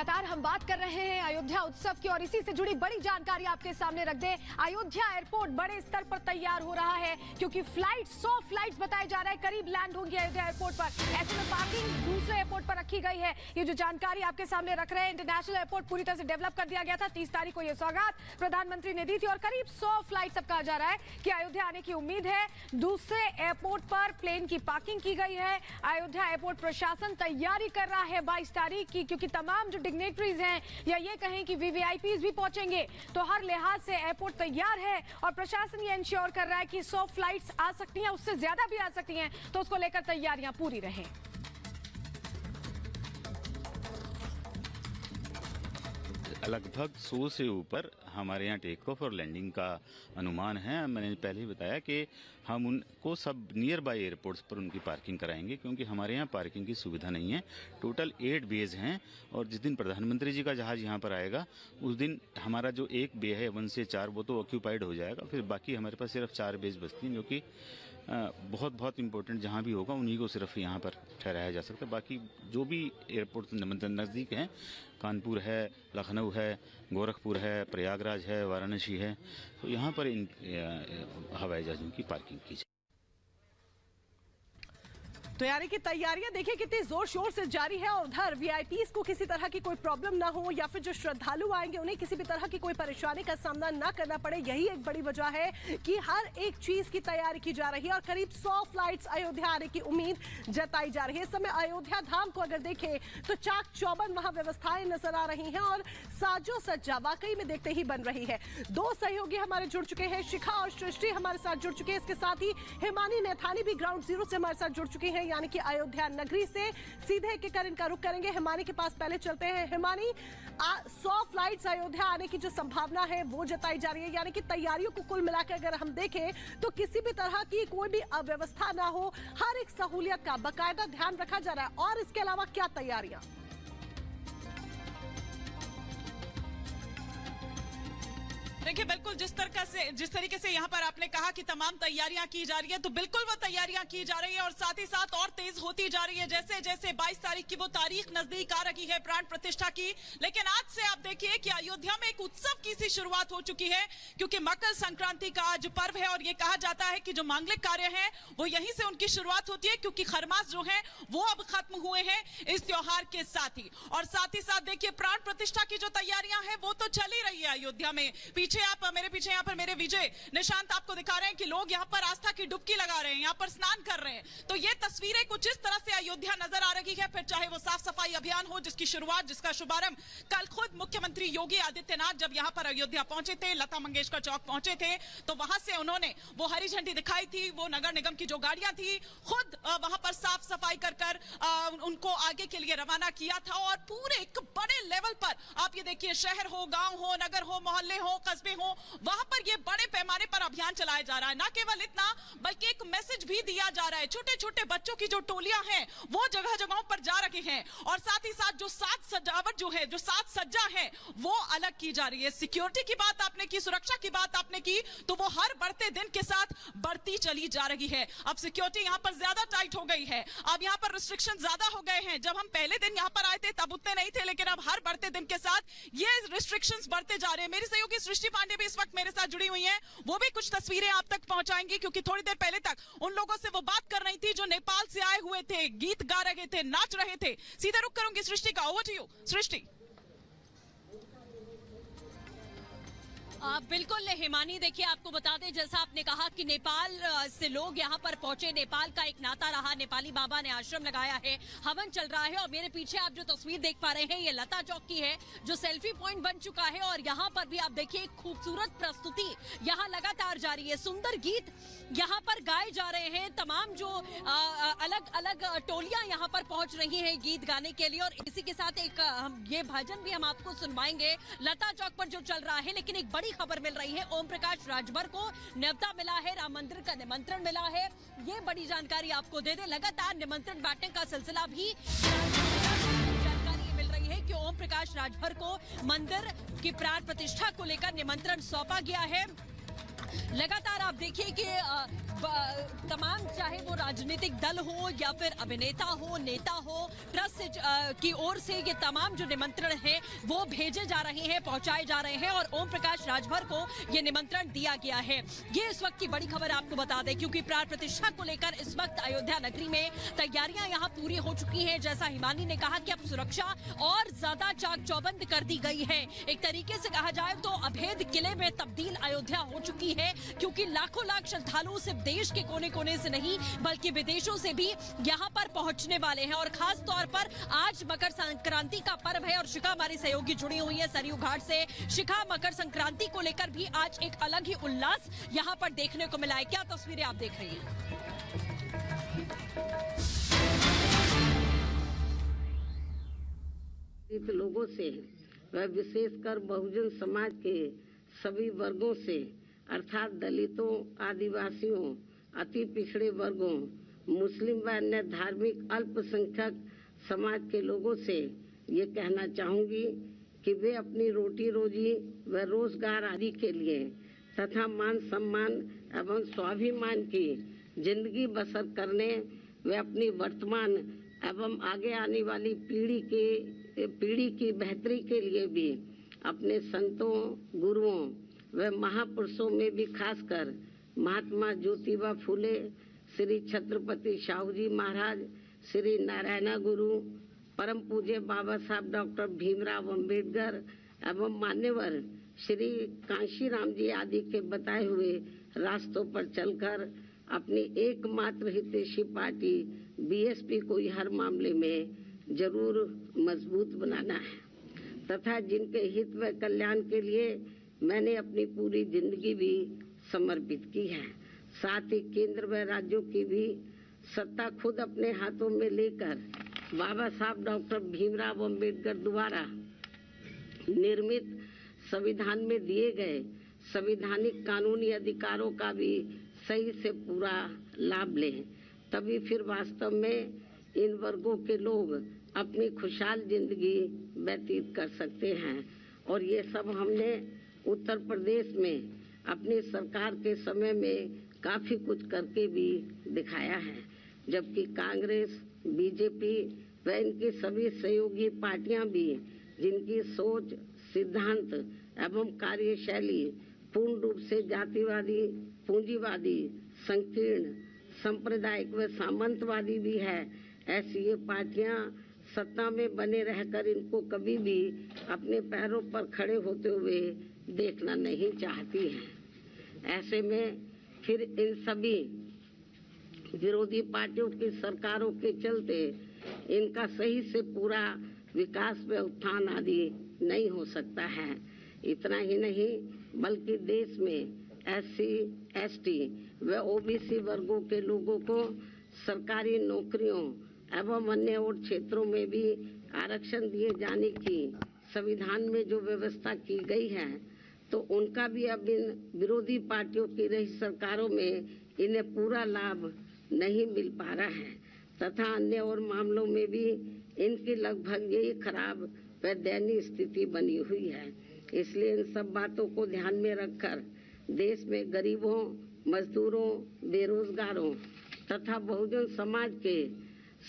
लगातार हम बात कर रहे हैं अयोध्या उत्सव की और इसी से जुड़ी बड़ी जानकारी आपके सामने रख दें। अयोध्या एयरपोर्ट बड़े स्तर पर तैयार हो रहा है क्योंकि 100 फ्लाइट्स बताए जा रहे हैं करीब लैंड होंगी अयोध्या एयरपोर्ट पर। ऐसे में पार्किंग दूसरे एयरपोर्ट पर रखी गई है। ये जो जानकारी आपके सामने रख रहे हैं, इंटरनेशनल एयरपोर्ट पूरी तरह से डेवलप कर दिया गया था। 30 तारीख को यह सौगात प्रधानमंत्री ने दी थी और करीब 100 फ्लाइट्स अब कहा जा रहा है कि अयोध्या आने की उम्मीद है। दूसरे एयरपोर्ट पर प्लेन की पार्किंग की गई है। अयोध्या एयरपोर्ट प्रशासन तैयारी कर रहा है 22 तारीख की, क्योंकि तमाम जो डिग्नेटरीज हैं या ये कहें कि वीवीआईपीज भी पहुंचेंगे, तो हर लिहाज से एयरपोर्ट तैयार है और प्रशासन ये इंश्योर कर रहा है कि 100 फ्लाइट्स आ सकती हैं, उससे ज्यादा भी आ सकती हैं, तो उसको लेकर तैयारियां पूरी रहें। लगभग 100 से ऊपर हमारे यहाँ टेक ऑफ और लैंडिंग का अनुमान है। मैंने पहले ही बताया कि हम उनको सब नियर बाय एयरपोर्ट्स पर उनकी पार्किंग कराएंगे, क्योंकि हमारे यहाँ पार्किंग की सुविधा नहीं है। टोटल 8 बेज हैं और जिस दिन प्रधानमंत्री जी का जहाज़ यहाँ पर आएगा उस दिन हमारा जो एक बे है 1 से 4 वो तो ऑक्यूपाइड हो जाएगा। फिर बाकी हमारे पास सिर्फ 4 बेज बचती हैं, जो कि बहुत इंपॉर्टेंट जहाँ भी होगा उन्हीं को सिर्फ यहाँ पर ठहराया जा सकता है। बाकी जो भी एयरपोर्ट नज़दीक हैं, कानपुर है, लखनऊ है, गोरखपुर है, प्रयागराज है, वाराणसी है, तो यहाँ पर इन हवाई जहाज़ों की पार्किंग की जाए। तो यानी कि तैयारियां देखिए कितनी जोर शोर से जारी है और उधर वीआईपीज को किसी तरह की कोई प्रॉब्लम ना हो या फिर जो श्रद्धालु आएंगे उन्हें किसी भी तरह की कोई परेशानी का सामना ना करना पड़े, यही एक बड़ी वजह है कि हर एक चीज की तैयारी की जा रही है और करीब 100 फ्लाइट्स अयोध्या आने की उम्मीद जताई जा रही है। इस समय अयोध्या धाम को अगर देखें तो चाक चौबंद वहां व्यवस्थाएं नजर आ रही हैं और साजो सज्जा वाकई में देखते ही बन रही है। 2 सहयोगी हमारे जुड़ चुके हैं, शिखा और सृष्टि हमारे साथ जुड़ चुके हैं। इसके साथ ही हिमानी नैथानी भी ग्राउंड जीरो से हमारे साथ जुड़ चुकी हैं, यानी कि अयोध्या नगरी से सीधे किकर इनका रुख करेंगे। हिमानी के पास पहले चलते हैं। हिमानी, 100 फ्लाइट्स अयोध्या आने की जो संभावना है वो जताई जा रही है, यानी कि तैयारियों को कुल मिलाकर अगर हम देखें तो किसी भी तरह की कोई भी अव्यवस्था ना हो, हर एक सहूलियत का बाकायदा ध्यान रखा जा रहा है। और इसके अलावा क्या तैयारियां? देखिए, बिल्कुल जिस तरीके से यहाँ पर आपने कहा कि तमाम तैयारियां की जा रही है, तो बिल्कुल वो तैयारियां की जा रही है और साथ ही साथ और तेज होती जा रही है जैसे जैसे 22 तारीख की वो तारीख नजदीक आ रही है प्राण प्रतिष्ठा की। लेकिन आज से आप देखिए कि अयोध्या में एक उत्सव की सी शुरुआत हो चुकी है, क्योंकि मकर संक्रांति का आज पर्व है और ये कहा जाता है कि जो मांगलिक कार्य है वो यहीं से उनकी शुरुआत होती है, क्योंकि खरमास जो है वो अब खत्म हुए हैं इस त्योहार के साथ ही। और साथ ही साथ देखिए प्राण प्रतिष्ठा की जो तैयारियां हैं वो तो चल ही रही है अयोध्या में। मेरे पीछे यहाँ पर मेरे विजय निशांत आपको दिखा रहे हैं कि लोग यहाँ पर आस्था की डुबकी लगा रहे हैं, यहाँ पर स्नान कर रहे हैं। तो ये तस्वीरें कुछ इस तरह से अयोध्या नजर आ रही है। फिर चाहे वो साफ सफाई अभियान हो जिसका शुभारंभ कल खुद मुख्यमंत्री योगी आदित्यनाथ जब यहाँ पर अयोध्या पहुंचे थे, लता मंगेशकर चौक पहुंचे थे, तो वहां से उन्होंने वो हरी झंडी दिखाई थी, वो नगर निगम की जो गाड़ियां थी खुद वहां पर साफ सफाई कर उनको आगे के लिए रवाना किया था। और पूरे एक बड़े लेवल पर आप ये देखिए, शहर हो, गांव हो, नगर हो, मोहल्ले हो, कस्बे हो, वहां पर ये बड़े पैमाने पर अभियान चलाया जा रहा है। ना केवल इतना बल्कि एक मैसेज भी दिया जा रहा है। छोटे छोटे बच्चों की जो टोलियां हैं वो जगह जगहों पर जा रहे हैं और साथ ही साथ जो साज सजावट जो है, जो साज सज्जा है वो अलग की जा रही है। सिक्योरिटी की बात आपने की, सुरक्षा की बात आपने की, तो वो हर बढ़ते दिन के साथ बढ़ती चली जा रही है। अब सिक्योरिटी यहाँ पर ज्यादा टाइट हो गई है, अब यहाँ पर रिस्ट्रिक्शन ज्यादा हो गए हैं। जब हम पहले दिन यहाँ पर आए थे तब उतने नहीं थे, लेकिन अब हर बढ़ते दिन के साथ ये रिस्ट्रिक्शंस बढ़ते जा रहे हैं। मेरी सहयोगी सृष्टि पांडे भी इस वक्त मेरे साथ जुड़ी हुई हैं, वो भी कुछ तस्वीरें आप तक पहुंचाएंगी, क्योंकि थोड़ी देर पहले तक उन लोगों से वो बात कर रही थी जो नेपाल से आए हुए थे, गीत गा रहे थे, नाच रहे थे। सीधे रुक करूंगी सृष्टि का, ओवर टू यू सृष्टि। बिल्कुल हिमानी, देखिए आपको बता दें जैसा आपने कहा कि नेपाल से लोग यहाँ पर पहुंचे, नेपाल का एक नाता रहा, नेपाली बाबा ने आश्रम लगाया है, हवन चल रहा है। और मेरे पीछे आप जो तस्वीर देख पा रहे हैं ये लता चौक की है जो सेल्फी पॉइंट बन चुका है और यहाँ पर भी आप देखिए एक खूबसूरत प्रस्तुति यहाँ लगातार जारी है। सुंदर गीत यहाँ पर गाए जा रहे हैं, तमाम जो अलग अलग टोलियां यहाँ पर पहुंच रही हैं गीत गाने के लिए। और इसी के साथ एक ये भजन भी हम आपको सुनवाएंगे लता चौक पर जो चल रहा है। लेकिन एक बड़ी खबर मिल रही है, ओम प्रकाश राजभर को न्योता मिला है, राम मंदिर का निमंत्रण मिला है। ये बड़ी जानकारी आपको दे दे, लगातार निमंत्रण बांटने का सिलसिला भी जानकारी मिल रही है कि ओम प्रकाश राजभर को मंदिर की प्राण प्रतिष्ठा को लेकर निमंत्रण सौंपा गया है। लगातार आप देखिए कि तमाम चाहे वो राजनीतिक दल हो या फिर अभिनेता हो, नेता हो, ट्रस्ट की ओर से ये तमाम जो निमंत्रण है वो भेजे जा रहे हैं, पहुंचाए जा रहे हैं और ओम प्रकाश राजभर को ये निमंत्रण दिया गया है। ये इस वक्त की बड़ी खबर आपको बता दें, क्योंकि प्राण प्रतिष्ठा को लेकर इस वक्त अयोध्या नगरी में तैयारियां यहां पूरी हो चुकी हैं। जैसा हिमानी ने कहा कि अब सुरक्षा और ज्यादा चाक चौबंद कर दी गई है। एक तरीके से कहा जाए तो अभेद किले में तब्दील अयोध्या हो चुकी है, क्योंकि लाखों लाख श्रद्धालु सिर्फ देश के कोने कोने से नहीं बल्कि विदेशों से भी यहाँ पर पहुँचने वाले हैं। और खास तौर पर आज मकर संक्रांति का पर्व है और शिखा हमारी सहयोगी जुड़ी हुई है सरयू घाट से। शिखा, मकर संक्रांति को लेकर भी आज एक अलग ही उल्लास यहाँ पर देखने को मिला है। क्या तस्वीरें आप देख रही हैं? लोगों से व विशेषकर बहुजन समाज के सभी वर्गों से अर्थात दलितों, आदिवासियों, अति पिछड़े वर्गों, मुस्लिम व अन्य धार्मिक अल्पसंख्यक समाज के लोगों से ये कहना चाहूंगी कि वे अपनी रोटी रोजी व रोजगार आदि के लिए तथा मान सम्मान एवं स्वाभिमान की जिंदगी बसर करने व अपनी वर्तमान एवं आगे आने वाली पीढ़ी की बेहतरी के लिए भी अपने संतों, गुरुओं व महापुरुषों में भी खासकर महात्मा ज्योतिबा फूले, श्री छत्रपति शाहू जी महाराज, श्री नारायण गुरु, परम पूज्य बाबा साहब डॉक्टर भीमराव अंबेडकर एवं मान्यवर श्री कांशीराम जी आदि के बताए हुए रास्तों पर चलकर अपनी एकमात्र हितैषी पार्टी बीएसपी को हर मामले में जरूर मजबूत बनाना है तथा जिनके हित व कल्याण के लिए मैंने अपनी पूरी जिंदगी भी समर्पित की है। साथ ही केंद्र व राज्यों की भी सत्ता खुद अपने हाथों में लेकर बाबा साहब डॉक्टर भीमराव अंबेडकर द्वारा निर्मित संविधान में दिए गए संवैधानिक कानूनी अधिकारों का भी सही से पूरा लाभ लें, तभी फिर वास्तव में इन वर्गों के लोग अपनी खुशहाल जिंदगी व्यतीत कर सकते हैं। और ये सब हमने उत्तर प्रदेश में अपनी सरकार के समय में काफी कुछ करके भी दिखाया है, जबकि कांग्रेस, बीजेपी व इनकी सभी सहयोगी पार्टियां भी जिनकी सोच, सिद्धांत एवं कार्यशैली पूर्ण रूप से जातिवादी, पूंजीवादी, संकीर्ण, सांप्रदायिक व सामंतवादी भी है, ऐसी ये पार्टियां सत्ता में बने रहकर इनको कभी भी अपने पैरों पर खड़े होते हुए देखना नहीं चाहती हैं। ऐसे में फिर इन सभी विरोधी पार्टियों की सरकारों के चलते इनका सही से पूरा विकास व उत्थान आदि नहीं हो सकता है। इतना ही नहीं बल्कि देश में SC, ST व OBC वर्गों के लोगों को सरकारी नौकरियों एवं अन्य और क्षेत्रों में भी आरक्षण दिए जाने की संविधान में जो व्यवस्था की गई है, तो उनका भी अब इन विरोधी पार्टियों की रही सरकारों में इन्हें पूरा लाभ नहीं मिल पा रहा है तथा अन्य और मामलों में भी इनकी लगभग यही खराब व दयनीय स्थिति बनी हुई है। इसलिए इन सब बातों को ध्यान में रखकर देश में गरीबों, मजदूरों, बेरोजगारों तथा बहुजन समाज के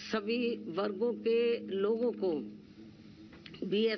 सभी वर्गों के लोगों को BS